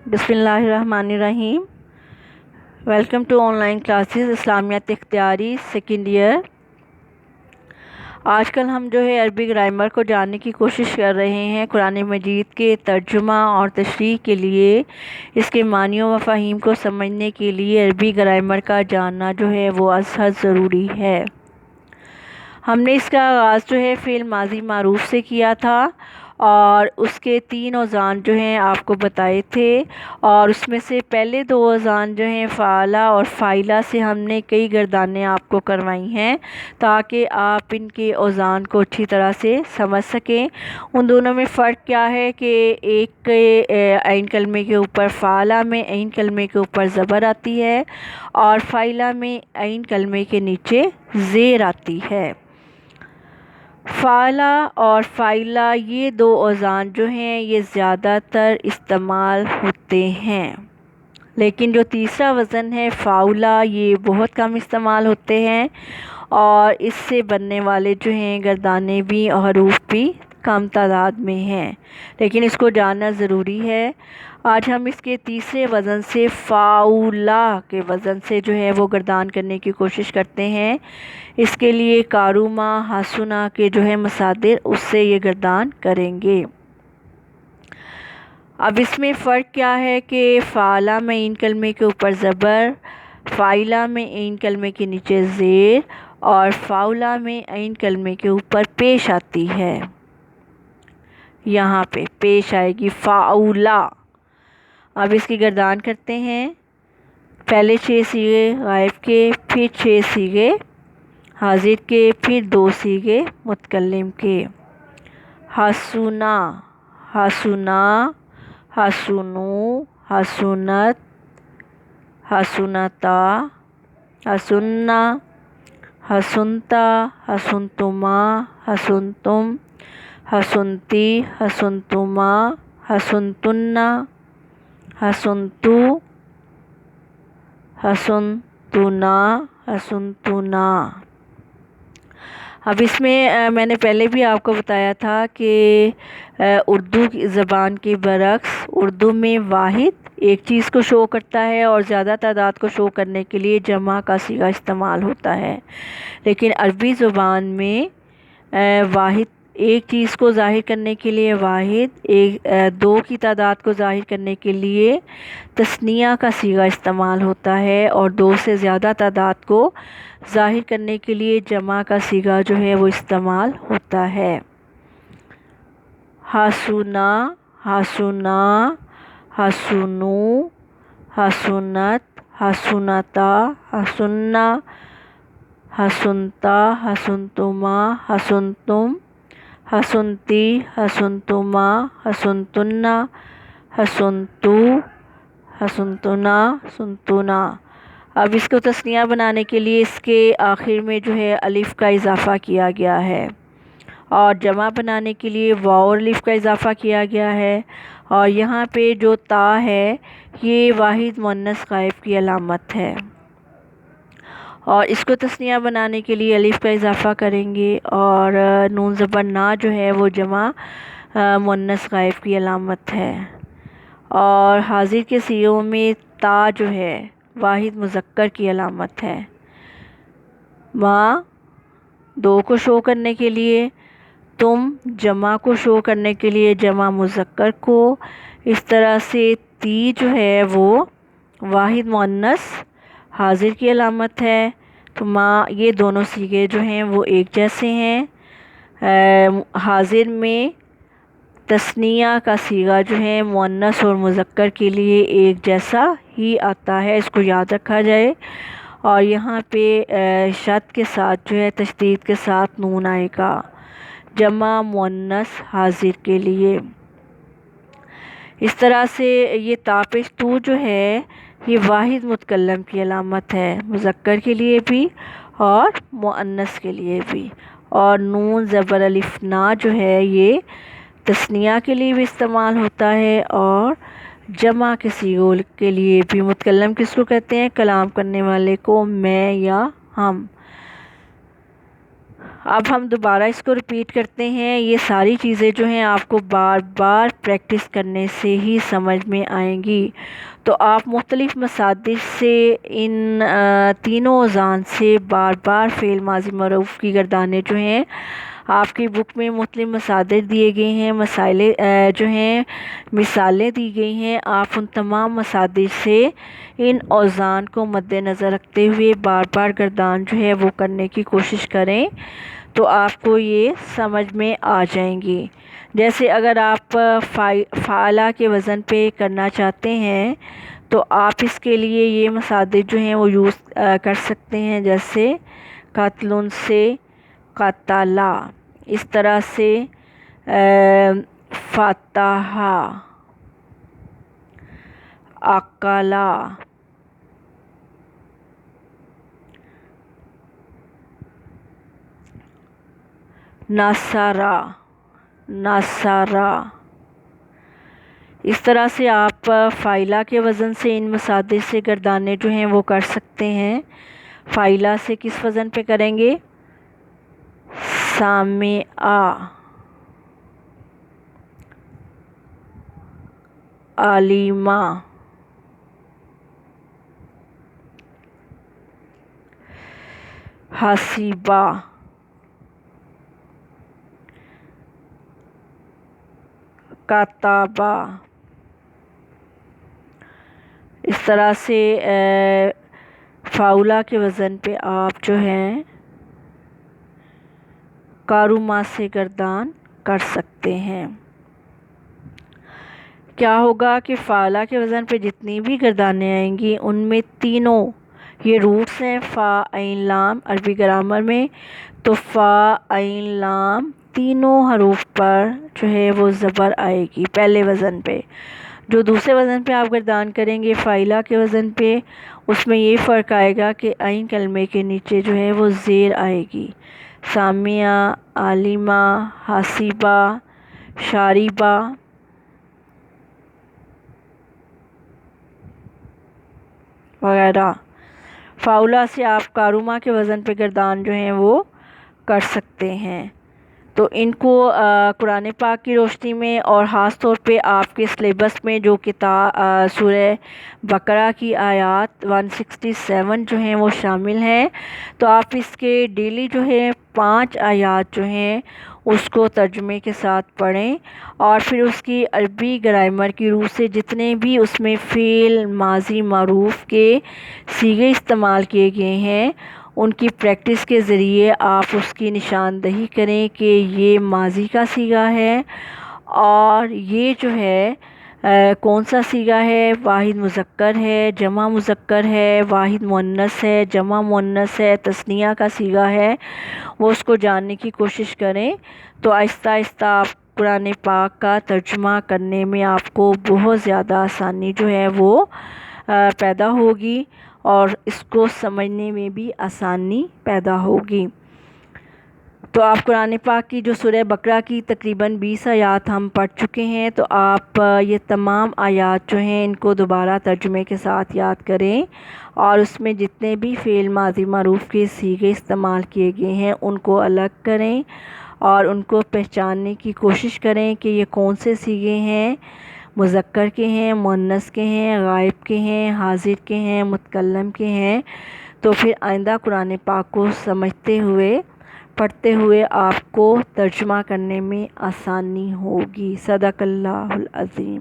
بسم اللہ الرحمن الرحیم۔ Welcome to online classes اسلامیات اختیاری سیکنڈ ایئر۔ آج کل ہم عربی گرامر کو جاننے کی کوشش کر رہے ہیں۔ قرآن مجید کے ترجمہ اور تشریح کے لیے، اس کے معنی و مفاہیم کو سمجھنے کے لیے عربی گرامر کا جاننا وہ از حد ضروری ہے۔ ہم نے اس کا آغاز فعل ماضی معروف سے کیا تھا اور اس کے 3 اوزان آپ کو بتائے تھے، اور اس میں سے پہلے 2 اوزان فعلہ اور فاعلہ سے ہم نے کئی گردانیں آپ کو کروائی ہیں تاکہ آپ ان کے اوزان کو اچھی طرح سے سمجھ سکیں۔ ان دونوں میں فرق کیا ہے کہ ایک کے عین کلمے کے اوپر فعلہ میں عین کلمے کے اوپر زبر آتی ہے اور فاعلہ میں عین کلمے کے نیچے زیر آتی ہے۔ فعلہ اور فاعلہ یہ 2 اوزان یہ زیادہ تر استعمال ہوتے ہیں، لیکن جو تیسرا وزن ہے فاعلہ یہ بہت کم استعمال ہوتے ہیں اور اس سے بننے والے گردانے بھی اور حروف بھی کم تعداد میں ہیں، لیکن اس کو جاننا ضروری ہے۔ آج ہم اس کے تیسرے وزن سے فاعلہ کے وزن سے وہ گردان کرنے کی کوشش کرتے ہیں۔ اس کے لیے کاروما ہاسونا کے مصادر اس سے یہ گردان کریں گے۔ اب اس میں فرق کیا ہے کہ فعلہ میں عین کلمے کے اوپر زبر، فاعلہ میں عین کلمے کے نیچے زیر اور فاعلہ میں عین کلمے کے اوپر پیش آتی ہے۔ یہاں پہ پیش آئے گی فاعلہ۔ اب اس کی گردان کرتے ہیں۔ پہلے 6 صیغے غائب کے، پھر 6 صیغے حاضر کے، پھر 2 صیغے متکلم کے۔ حسنا، حسنا، حسنو، حسنت، حسنتا، حسنا، حسنتا، حسنتما، حسنتم، حسنتی، حسنتما، حسنتن، حسنتو، حسنتنا، حسنتنا۔ اب اس میں نے پہلے بھی آپ کو بتایا تھا کہ اردو کی زبان کے برعکس اردو میں واحد ایک چیز کو شو کرتا ہے اور زیادہ تعداد کو شو کرنے کے لیے جمع کا صیغہ استعمال ہوتا ہے، لیکن عربی زبان میں واحد ایک چیز کو ظاہر کرنے کے لیے واحد، 2 کی تعداد کو ظاہر کرنے کے لیے تثنیہ کا صیغہ استعمال ہوتا ہے اور 2 سے زیادہ تعداد کو ظاہر کرنے کے لیے جمع کا صیغہ وہ استعمال ہوتا ہے۔ حسنا، حسنا، حسنو، حسنت، حسنتا، حسنا، حسنتا، حسنتما، حسنتم، حسنتی، حسنتما، حسنتن، حسنتو، حسنتنا، حسنتنا۔ اب اس کو تثنیہ بنانے کے لیے اس کے آخر میں الف کا اضافہ کیا گیا ہے اور جمع بنانے کے لیے واو اور الف کا اضافہ کیا گیا ہے، اور یہاں پہ جو تا ہے یہ واحد مؤنث غائب کی علامت ہے، اور اس کو تثنیہ بنانے کے لیے الف کا اضافہ کریں گے اور نون زبر نا وہ جمع مؤنث غائب کی علامت ہے، اور حاضر کے صیغوں میں تا واحد مذکر کی علامت ہے۔ ماں 2 کو شو کرنے کے لیے، تم جمع کو شو کرنے کے لیے جمع مذکر کو، اس طرح سے تی وہ واحد مؤنث حاضر کی علامت ہے۔ تو ماں یہ دونوں صیغے وہ ایک جیسے ہیں۔ حاضر میں تثنیہ کا صیغہ مؤنث اور مذکر کے لیے ایک جیسا ہی آتا ہے، اس کو یاد رکھا جائے، اور یہاں پہ شد کے ساتھ تشدید کے ساتھ نون آئے گا جمع مؤنث حاضر کے لیے۔ اس طرح سے یہ تا پیش تو یہ واحد متکلم کی علامت ہے، مذکر کے لیے بھی اور مؤنث کے لیے بھی، اور نون زبر الف نا یہ تثنیہ کے لیے بھی استعمال ہوتا ہے اور جمع کے صیغوں کے لیے بھی۔ متکلم کس کو کہتے ہیں؟ کلام کرنے والے کو، میں یا ہم۔ اب ہم دوبارہ اس کو ریپیٹ کرتے ہیں. یہ ساری چیزیں جو ہیں آپ کو بار بار پریکٹس کرنے سے ہی سمجھ میں آئیں گی. تو آپ مختلف مصادر سے ان تینوں اوزان سے بار بار فعل ماضی معروف کی گردانیں جو ہیں آپ کی بک میں مختلف مصادر دیے گئے ہیں، مسائل جو ہیں مثالیں دی گئی ہیں. آپ ان تمام مصادر سے ان اوزان کو مد نظر رکھتے ہوئے بار بار گردان جو ہے وہ کرنے کی کوشش کریں تو آپ کو یہ سمجھ میں آ جائیں گی. جیسے اگر آپ فعلہ کے وزن پہ کرنا چاہتے ہیں تو آپ اس کے لیے یہ مصادر جو ہیں وہ یوز کر سکتے ہیں، جیسے قاتلون سے قاتلہ، اس طرح سے فتح، اقلا، نصرہ، نصرہ. اس طرح سے آپ فاعلہ کے وزن سے ان مصادر سے گردانے جو ہیں وہ کر سکتے ہیں. فاعلہ سے کس وزن پہ کریں گے؟ سامعہ، علیمہ، حسیبہ، کتابہ. اس طرح سے فاعلہ کے وزن پہ آپ جو ہیں کارما سے گردان کر سکتے ہیں. کیا ہوگا کہ فاعلہ کے وزن پہ جتنی بھی گردانیں آئیں گی ان میں تینوں یہ روٹس ہیں فا عین لام. عربی گرامر میں تو فا عین لام تینوں حروف پر جو ہے وہ زبر آئے گی پہلے وزن پہ. جو دوسرے وزن پہ آپ گردان کریں گے فاعلہ کے وزن پہ، اس میں یہ فرق آئے گا کہ عین کلمے کے نیچے جو ہے وہ زیر آئے گی. سامعہ، عالمہ، حاسبہ، شاربہ. وغیرہ. فاعلہ سے آپ کارما کے وزن پہ گردان جو ہیں وہ کر سکتے ہیں. تو ان کو قرآن پاک کی روشنی میں اور خاص طور پہ آپ کے سلیبس میں جو کتاب سورہ بقرہ کی آیات 167 جو ہیں وہ شامل ہیں، تو آپ اس کے ڈیلی جو ہے 5 آیات جو ہیں اس کو ترجمے کے ساتھ پڑھیں اور پھر اس کی عربی گرامر کی روح سے جتنے بھی اس میں فعل ماضی معروف کے صیغے استعمال کیے گئے ہیں ان کی پریکٹس کے ذریعے آپ اس کی نشاندہی کریں کہ یہ ماضی کا صیغہ ہے اور یہ جو ہے کون سا صیغہ ہے، واحد مذکر ہے، جمع مذکر ہے، واحد مؤنث ہے، جمع مؤنث ہے، تثنیہ کا صیغہ ہے. وہ اس کو جاننے کی کوشش کریں تو آہستہ آہستہ آپ قرآن پاک کا ترجمہ کرنے میں آپ کو بہت زیادہ آسانی جو ہے وہ پیدا ہوگی اور اس کو سمجھنے میں بھی آسانی پیدا ہوگی. تو آپ قرآن پاک کی جو سورہ بقرہ کی تقریباً 20 آیات ہم پڑھ چکے ہیں، تو آپ یہ تمام آیات جو ہیں ان کو دوبارہ ترجمے کے ساتھ یاد کریں اور اس میں جتنے بھی فعل ماضی معروف کے صیغے استعمال کیے گئے ہیں ان کو الگ کریں اور ان کو پہچاننے کی کوشش کریں کہ یہ کون سے صیغے ہیں، مذکر کے ہیں، مؤنث کے ہیں، غائب کے ہیں، حاضر کے ہیں، متکلم کے ہیں. تو پھر آئندہ قرآن پاک کو سمجھتے ہوئے پڑھتے ہوئے آپ کو ترجمہ کرنے میں آسانی ہوگی. صدق اللہ العظیم.